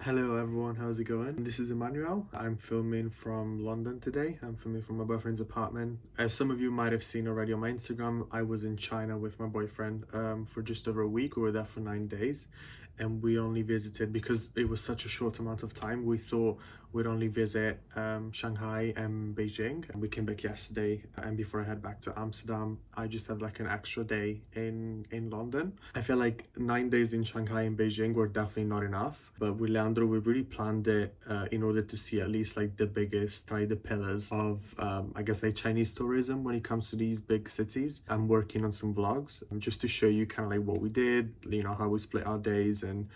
Hello everyone, how's it going? This is Emmanuel. I'm filming from London today. I'm filming from my boyfriend's apartment. As some of you might have seen already on my Instagram, I was in China with my boyfriend for just over a week. We were there for 9 days and we only visited, because it was such a short amount of time, we thought we'd only visit Shanghai and Beijing. And we came back yesterday, and before I head back to Amsterdam, I just had like an extra day in London. I feel like 9 days in Shanghai and Beijing were definitely not enough, but with Leandro, we really planned it in order to see at least like the biggest, the pillars of, I guess, like Chinese tourism when it comes to these big cities. I'm working on some vlogs just to show you kind of like what we did, how we split our days and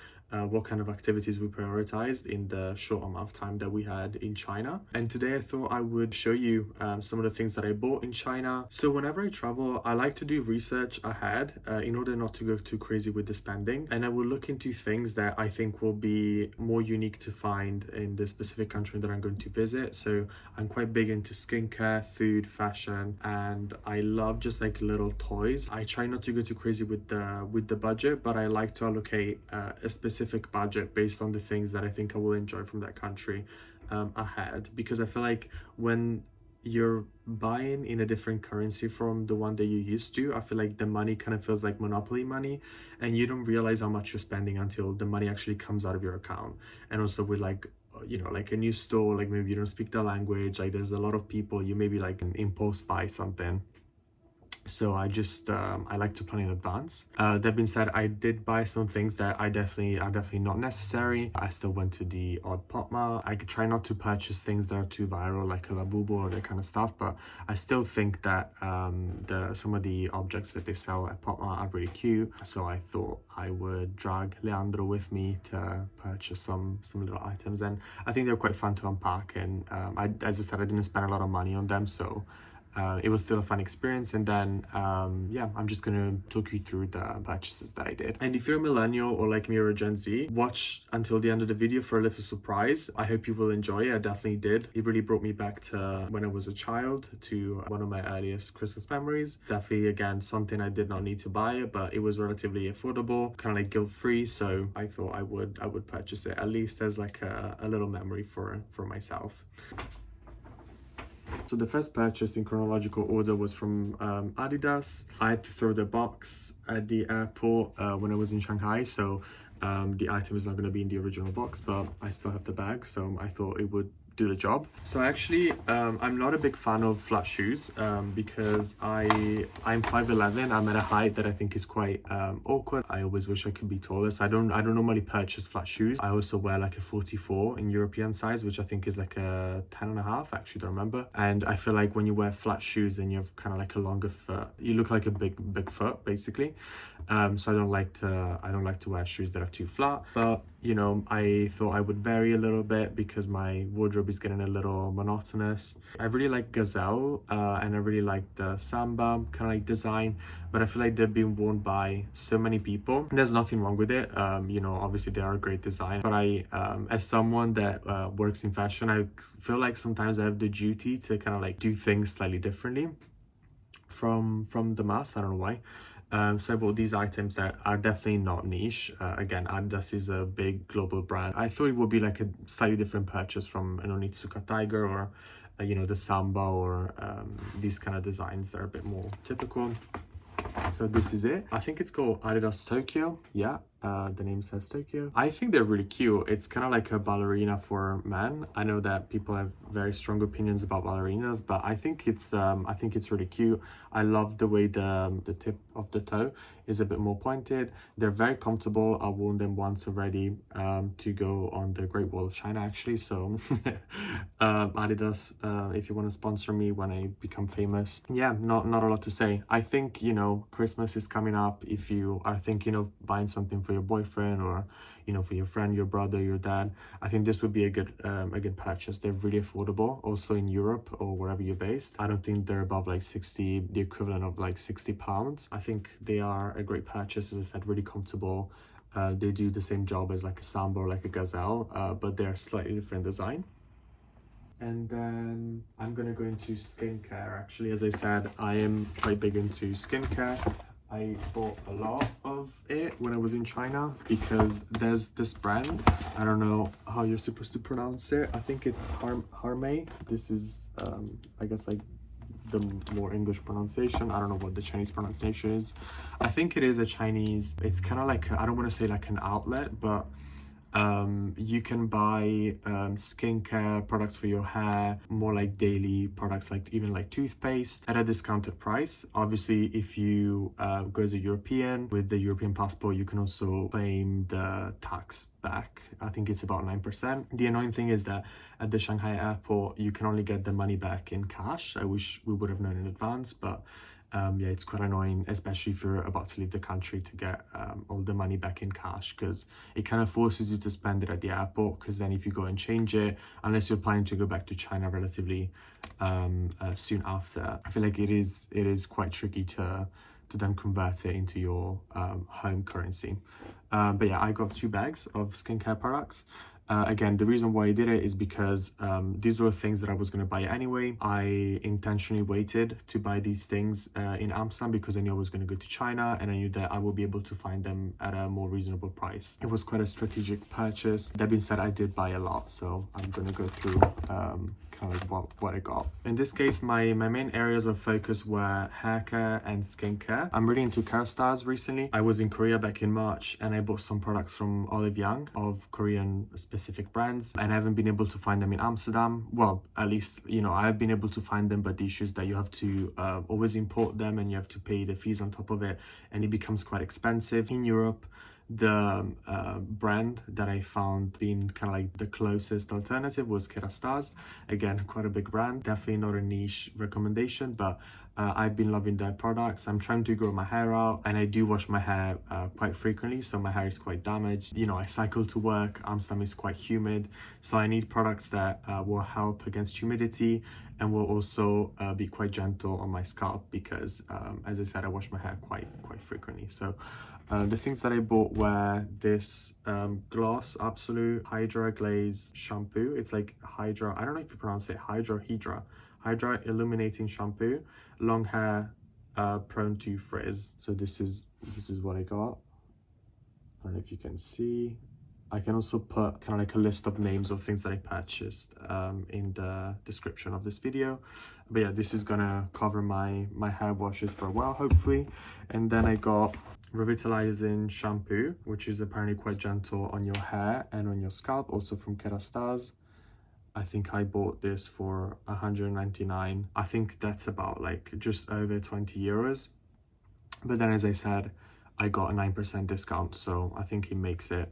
what kind of activities we prioritized in the short amount of time that we had in China. And today I thought I would show you some of the things that I bought in China. So whenever I travel, I like to do research ahead in order not to go too crazy with the spending. And I will look into things that I think will be more unique to find in the specific country that I'm going to visit. So I'm quite big into skincare, food, fashion, and I love just like little toys. I try not to go too crazy with the budget, but I like to allocate a specific budget based on the things that I think I will enjoy from that country ahead, because I feel like when you're buying in a different currency from the one that you used to, I feel like the money kind of feels like monopoly money, and you don't realize how much you're spending until the money actually comes out of your account. And also with like like a new store, like maybe you don't speak the language, like there's a lot of people, you maybe like an impulse buy something. So I just I like to plan in advance. That being said, I did buy some things that are definitely not necessary. I still went to the odd Pop Mart. I could try not to purchase things that are too viral, like a Labubu or that kind of stuff, but I still think that some of the objects that they sell at Pop Mart are really cute. So I thought I would drag Leandro with me to purchase some little items, and I think they're quite fun to unpack. And as I said, I didn't spend a lot of money on them, so it was still a fun experience. And then yeah, I'm just gonna talk you through the purchases that I did. And if you're a millennial or like me or a Gen Z, watch until the end of the video for a little surprise. I hope you will enjoy it. I definitely did. It really brought me back to when I was a child, to one of my earliest Christmas memories. Definitely, again, something I did not need to buy it, but it was relatively affordable, kind of like guilt-free, so I thought I would purchase it, at least as like a little memory for myself. So the first purchase in chronological order was from Adidas. I had to throw the box at the airport when I was in Shanghai, so the item is not going to be in the original box, but I still have the bag, so I thought it would do the job. So actually I'm not a big fan of flat shoes because I'm 5'11". I'm at a height that I think is quite awkward. I always wish I could be taller, so I don't normally purchase flat shoes. I also wear like a 44 in European size, which I think is like a 10.5, actually don't remember. And I feel like when you wear flat shoes and you have kind of like a longer foot, you look like a big foot basically. So I don't like to wear shoes that are too flat, but I thought I would vary a little bit because my wardrobe is getting a little monotonous. I really like Gazelle and I really like the Samba kind of like design, but I feel like they've been worn by so many people. There's nothing wrong with it. Obviously they are a great design, but I as someone that works in fashion, I feel like sometimes I have the duty to kind of like do things slightly differently from the mass. I don't know why. So I bought these items that are definitely not niche. Again, Adidas is a big global brand. I thought it would be like a slightly different purchase from an Onitsuka Tiger or the Samba or these kind of designs that are a bit more typical. So this is it. I think it's called Adidas Tokyo. Yeah, the name says Tokyo. I think they're really cute. It's kind of like a ballerina for men. I know that people have very strong opinions about ballerinas, but I think it's really cute. I love the way the tip of the toe is a bit more pointed. They're very comfortable. I've worn them once already to go on the Great Wall of China, actually. So Adidas, if you want to sponsor me when I become famous. Yeah, not a lot to say. I think Christmas is coming up. If you are thinking of buying something for your boyfriend or for your friend, your brother, your dad, I think this would be a good purchase. They're really affordable, also in Europe or wherever you're based. I don't think they're above like 60, the equivalent of like 60 pounds. I think they are a great purchase. As I said, really comfortable. They do the same job as like a Samba or like a Gazelle, but they're slightly different design. And then I'm gonna go into skincare. Actually, as I said, I am quite big into skincare. I bought a lot of of it when I was in China, because there's this brand, I don't know how you're supposed to pronounce it. I think it's Harmay. This is I guess like the more English pronunciation. I don't know what the Chinese pronunciation is. I think it is a Chinese, it's kind of like I don't want to say like an outlet, but you can buy skincare products for your hair, more like daily products, like even like toothpaste, at a discounted price. Obviously, if you go as a European with the European passport, you can also claim the tax back. I think it's about 9%. The annoying thing is that at the Shanghai airport, you can only get the money back in cash. I wish we would have known in advance, but yeah, it's quite annoying, especially if you're about to leave the country, to get all the money back in cash, because it kind of forces you to spend it at the airport, because then if you go and change it, unless you're planning to go back to China relatively soon after, I feel like it is quite tricky to then convert it into your home currency. But yeah, I got 2 bags of skincare products. Again, the reason why I did it is because these were things that I was going to buy anyway. I intentionally waited to buy these things in Amsterdam because I knew I was going to go to China, and I knew that I will be able to find them at a more reasonable price. It was quite a strategic purchase. That being said, I did buy a lot, so I'm going to go through kind of like what I got. In this case, my main areas of focus were hair care and skincare. I'm really into Kérastase recently. I was in Korea back in March, and I bought some products from Olive Young of Korean specific brands, and I haven't been able to find them in Amsterdam. Well, at least, you know, I have been able to find them, but the issue is that you have to always import them, and you have to pay the fees on top of it, and it becomes quite expensive. In Europe, the brand that I found being kind of like the closest alternative was Kérastase. Again, quite a big brand, definitely not a niche recommendation, but I've been loving their products. I'm trying to grow my hair out, and I do wash my hair quite frequently, so my hair is quite damaged. You know, I cycle to work, Amsterdam is quite humid, so I need products that will help against humidity and will also be quite gentle on my scalp, because as I said, I wash my hair quite frequently. So the things that I bought were this gloss, Absolu Hydra Glaze Shampoo. It's like Hydra, I don't know if you pronounce it Hydra Illuminating Shampoo, long hair prone to frizz. So this is what I got. I don't know if you can see. I can also put kind of like a list of names of things that I purchased in the description of this video. But yeah, this is gonna cover my hair washes for a while, hopefully. And then I got Revitalising shampoo, which is apparently quite gentle on your hair and on your scalp, also from Kérastase. I think I bought this for 199. I think that's about like just over 20 euros. But then, as I said, I got a 9% discount, so I think it makes it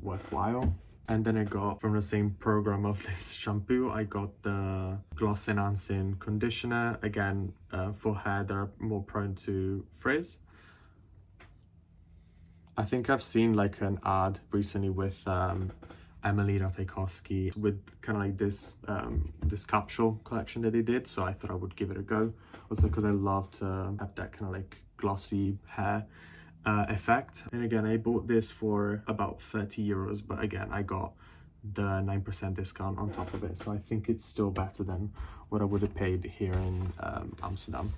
worthwhile. And then I got, from the same program of this shampoo, I got the gloss enhancing conditioner, again for hair that are more prone to frizz. I think I've seen like an ad recently with Emily Ratajkowski with kind of like this this capsule collection that they did, so I thought I would give it a go, also because I love to have that kind of like glossy hair effect. And again, I bought this for about 30 euros, but again, I got the 9% discount on top of it, so I think it's still better than what I would have paid here in Amsterdam.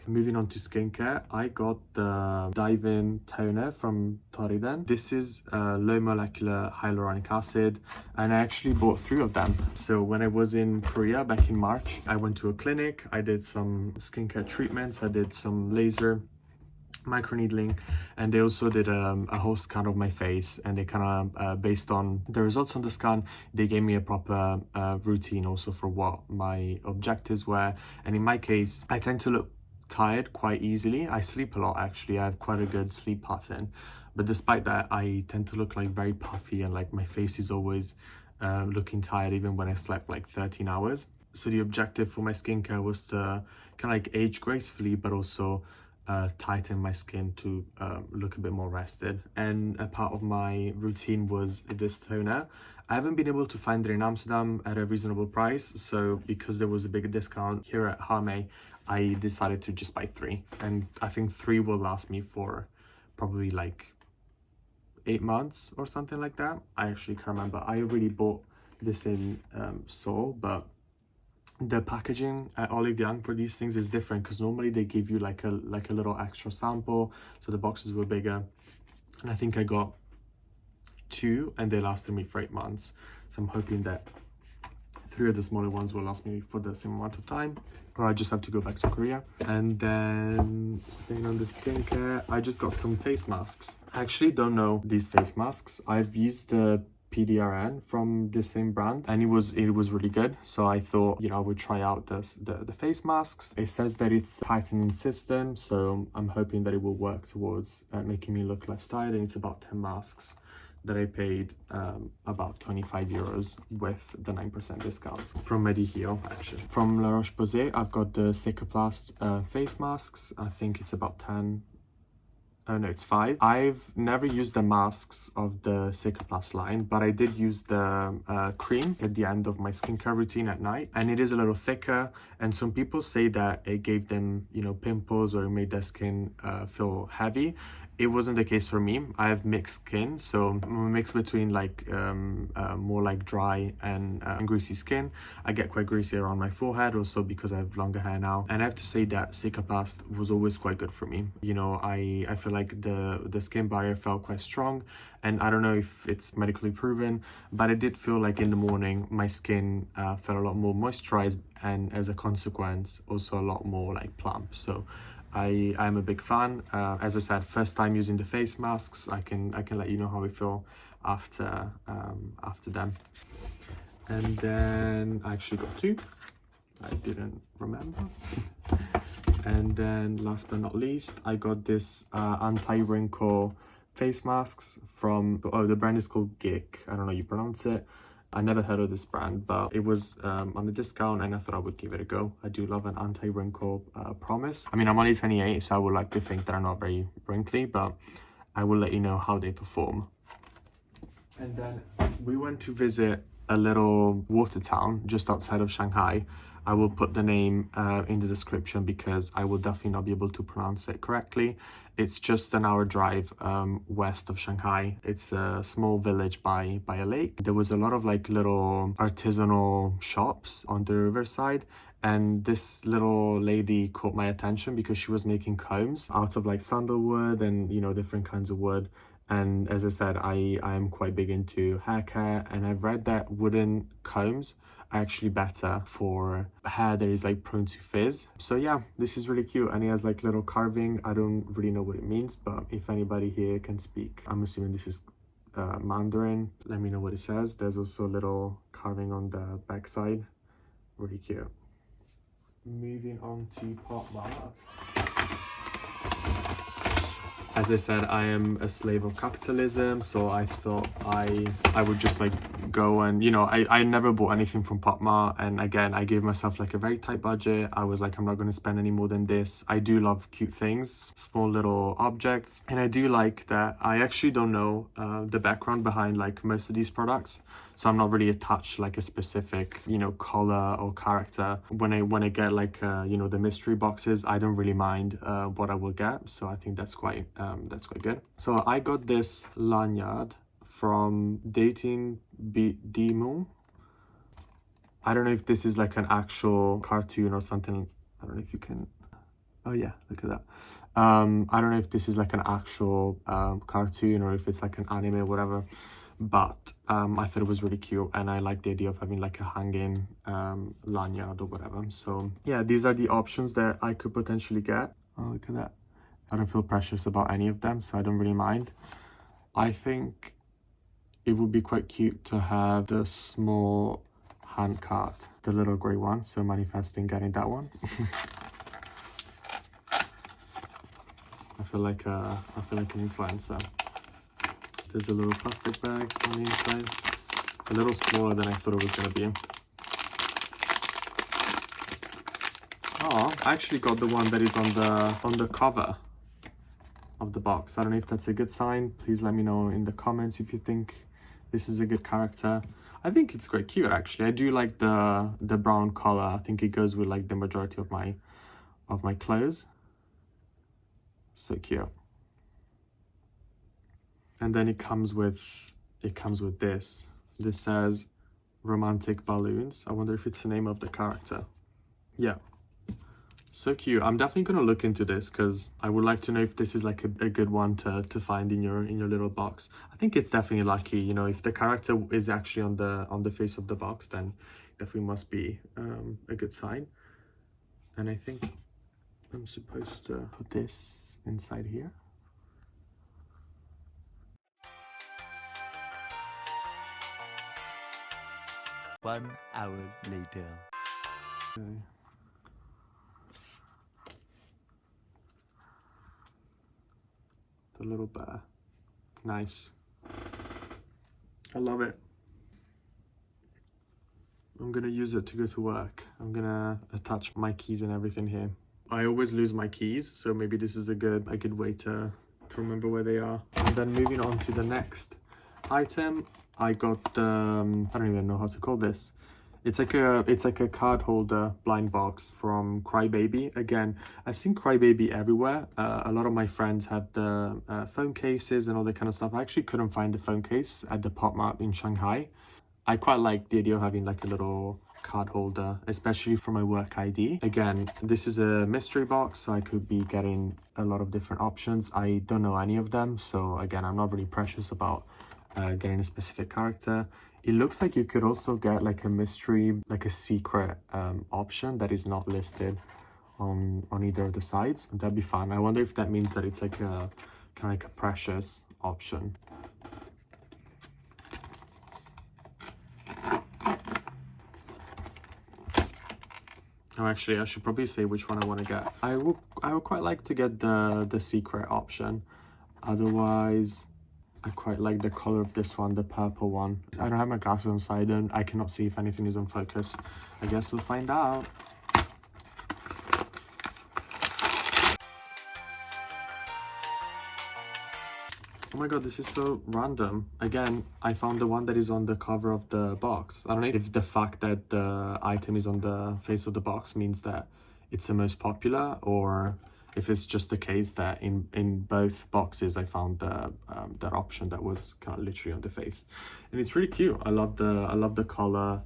Moving on to skincare, I got the Dive In Toner from Torriden. This is low molecular hyaluronic acid, and I actually bought 3 of them. So when I was in Korea back in March, I went to a clinic, I did some skincare treatments, I did some laser microneedling, and they also did a whole scan of my face, and they kind of based on the results on the scan, they gave me a proper routine also for what my objectives were. And in my case, I tend to look tired quite easily. I sleep a lot, actually. I have quite a good sleep pattern, but despite that, I tend to look like very puffy, and like my face is always looking tired even when I slept like 13 hours. So the objective for my skincare was to kind of like age gracefully, but also tighten my skin to look a bit more rested. And a part of my routine was this toner. I haven't been able to find it in Amsterdam at a reasonable price, so because there was a big discount here at Harmay, I decided to just buy 3, and I think 3 will last me for probably like 8 months or something like that. I actually can't remember. I already bought this in Seoul, but the packaging at Olive Young for these things is different, because normally they give you like a little extra sample, so the boxes were bigger. and I think I got 2 and they lasted me for 8 months. So I'm hoping that 3 of the smaller ones will last me for the same amount of time, or I just have to go back to Korea. And then staying on the skincare, I just got some face masks. I actually don't know these face masks. I've used the PDRN from the same brand and it was really good, so I thought, you know, I would try out the face masks. It says that it's a tightening system, so I'm hoping that it will work towards making me look less tired, and it's about 10 masks that I paid about 25 euros with the 9% discount from Mediheal. Actually, from La Roche-Posay, I've got the Cicaplast face masks. I think it's about 10. Oh no, it's 5. I've never used the masks of the Cicaplast line, but I did use the cream at the end of my skincare routine at night, and it is a little thicker, and some people say that it gave them, you know, pimples, or it made their skin feel heavy. It wasn't the case for me. I have mixed skin, so I'm a mix between like more like dry and greasy skin. I get quite greasy around my forehead, also because I have longer hair now. And I have to say that Cicaplast was always quite good for me. You know, I feel like the skin barrier felt quite strong, and I don't know if it's medically proven, but I did feel like in the morning my skin felt a lot more moisturized, and as a consequence also a lot more like plump. So I'm a big fan. As I said, first time using the face masks. I can let you know how I feel after them. And then I actually got 2. I didn't remember. And then last but not least, I got this anti-wrinkle face masks from, oh, the brand is called Geek. I don't know how you pronounce it. I never heard of this brand, but it was on a discount and I thought I would give it a go. I do love an anti-wrinkle promise. I mean, I'm only 28, so I would like to think that I'm not very wrinkly, but I will let you know how they perform. And then we went to visit a little water town just outside of Shanghai. I will put the name in the description because I will definitely not be able to pronounce it correctly. It's just an hour drive west of Shanghai. It's a small village by a lake. There was a lot of like little artisanal shops on the riverside, and this little lady caught my attention because she was making combs out of like sandalwood and, you know, different kinds of wood. And as I said, I am quite big into hair care, and I've read that wooden combs are actually better for hair that is like prone to frizz. So yeah, this is really cute, and it has like little carving. I don't really know what it means, but if anybody here can speak, I'm assuming this is Mandarin, let me know what it says. There's also a little carving on the back side. Really cute. Moving on to Pore Mask. As I said, I am a slave of capitalism, so I thought I would just like go and, you know, I never bought anything from Pore Mask, and again, I gave myself like a very tight budget. I was like, I'm not going to spend any more than this. I do love cute things, small little objects, and I do like that I actually don't know the background behind like most of these products, so I'm not really attached like a specific, you know, color or character. When I get like you know, the mystery boxes, I don't really mind what I will get, so I think that's quite good. So I got this lanyard from Dimoo. I don't know if this is like an actual cartoon or something. I don't know if you can, oh yeah, look at that. I don't know if this is like an actual cartoon or if it's like an anime or whatever, but I thought it was really cute, and I like the idea of having like a hanging lanyard or whatever. So yeah, these are the options that I could potentially get. Oh, look at that. I don't feel precious about any of them, so I don't really mind. I think it would be quite cute to have the small hand cart, the little grey one, so manifesting getting that one. I feel like an influencer. There's a little plastic bag on the inside. It's a little smaller than I thought it was going to be. Oh, I actually got the one that is on the cover of the box. I don't know if that's a good sign. Please let me know in the comments if you think this is a good character. I think it's quite cute actually. I do like the brown color. I think it goes with like the majority of my clothes. So cute. And then it comes with this. This says romantic balloons. I wonder if it's the name of the character. Yeah. So cute. I'm definitely gonna look into this because I would like to know if this is like a good one to find in your little box. I think it's definitely lucky, you know, if the character is actually on the face of the box, then definitely must be a good sign. And I think I'm supposed to put this inside here. One hour later. Okay. The little bear. Nice. I love it. I'm gonna use it to go to work. I'm gonna attach my keys and everything here. I always lose my keys, so maybe this is a good way to remember where they are. And then moving on to the next item, I got the I don't even know how to call this. It's like a card holder blind box from Crybaby. Again, I've seen Crybaby everywhere. A lot of my friends have the phone cases and all that kind of stuff. I actually couldn't find the phone case at the Pop Mart in Shanghai. I quite like the idea of having like a little card holder, especially for my work ID. Again, this is a mystery box, so I could be getting a lot of different options. I don't know any of them, so again, I'm not really precious about getting a specific character. It looks like you could also get like a mystery, like a secret option that is not listed on either of the sides. That'd be fun. I wonder if that means that it's like a kind of like a precious option. Oh, actually, I should probably say which one I want to get. I would quite like to get the secret option. Otherwise, I quite like the color of this one, the purple one. I don't have my glasses on, so I cannot see if anything is on focus. I guess we'll find out. Oh my god, this is so random. Again, I found the one that is on the cover of the box. I don't know if the fact that the item is on the face of the box means that it's the most popular, or if it's just the case that in both boxes I found that option that was kind of literally on the face. And it's really cute. I love the color.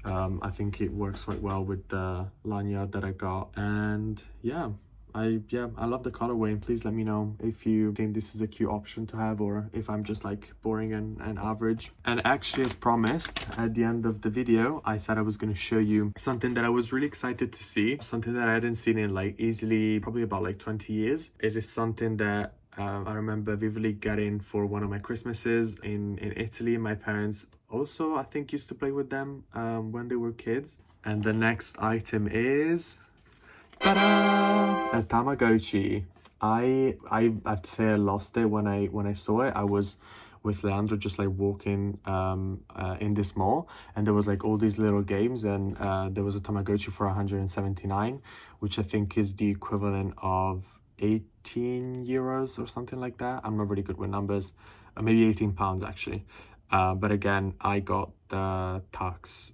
I think it works quite well with the lanyard that I got. And yeah, I love the colorway, and please let me know if you think this is a cute option to have, or if I'm just like boring and average. And actually, as promised, at the end of the video, I said I was going to show you something that I was really excited to see, something that I hadn't seen in like easily probably about like 20 years. It is something that I remember vividly getting for one of my Christmases in Italy. My parents also, I think, used to play with them when they were kids. And the next item is... ta-da! A Tamagotchi. I have to say I lost it when I saw it. I was with Leandro just like walking in this mall, and there was like all these little games, and there was a Tamagotchi for 179, which I think is the equivalent of 18 euros or something like that. I'm not really good with numbers. Maybe 18 pounds actually. But again, I got the tax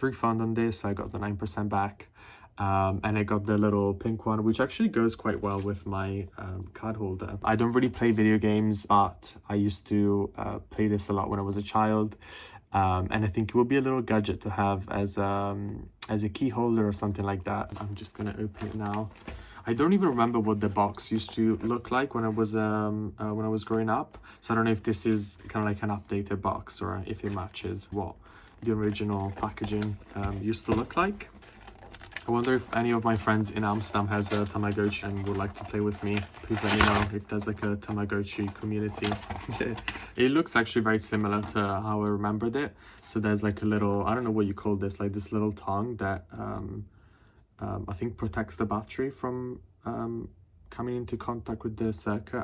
refund on this. I got the 9% back. And I got the little pink one, which actually goes quite well with my card holder. I don't really play video games, but I used to play this a lot when I was a child. And I think it would be a little gadget to have as a key holder or something like that. I'm just gonna open it now. I don't even remember what the box used to look like when I was growing up. So I don't know if this is kind of like an updated box, or if it matches what the original packaging used to look like. I wonder if any of my friends in Amsterdam has a Tamagotchi and would like to play with me. Please let me know if there's like a Tamagotchi community. It looks actually very similar to how I remembered it. So there's like a little, I don't know what you call this, like this little tongue that I think protects the battery from coming into contact with the circuit.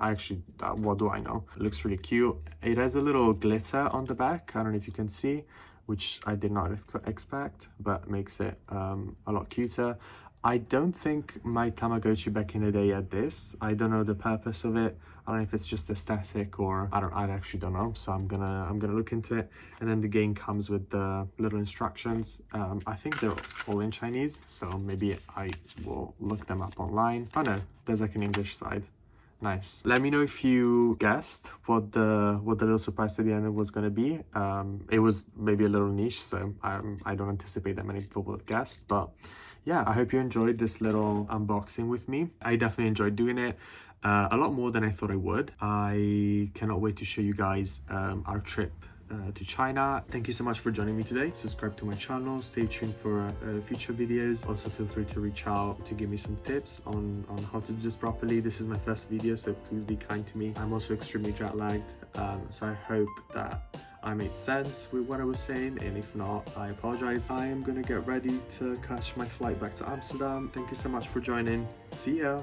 What do I know? It looks really cute. It has a little glitter on the back. I don't know if you can see, which I did not expect, but makes it a lot cuter. I don't think my Tamagotchi back in the day had this. I don't know the purpose of it. I don't know if it's just aesthetic, or I actually don't know. So I'm gonna look into it. And then the game comes with the little instructions. I think they're all in Chinese, so maybe I will look them up online. Oh no, there's like an English side. Nice. Let me know if you guessed what the little surprise at the end was going to be. It was maybe a little niche, so I don't anticipate that many people would have guessed. But yeah, I hope you enjoyed this little unboxing with me. I definitely enjoyed doing it. A lot more than I thought I would. I cannot wait to show you guys our trip to China. Thank you so much for joining me today. Subscribe to my channel, stay tuned for future videos. Also feel free to reach out to give me some tips on how to do this properly. This is my first video, so please be kind to me. I'm also extremely jet lagged, so I hope that I made sense with what I was saying, and if not, I apologize. I am gonna get ready to catch my flight back to Amsterdam. Thank you so much for joining. See ya.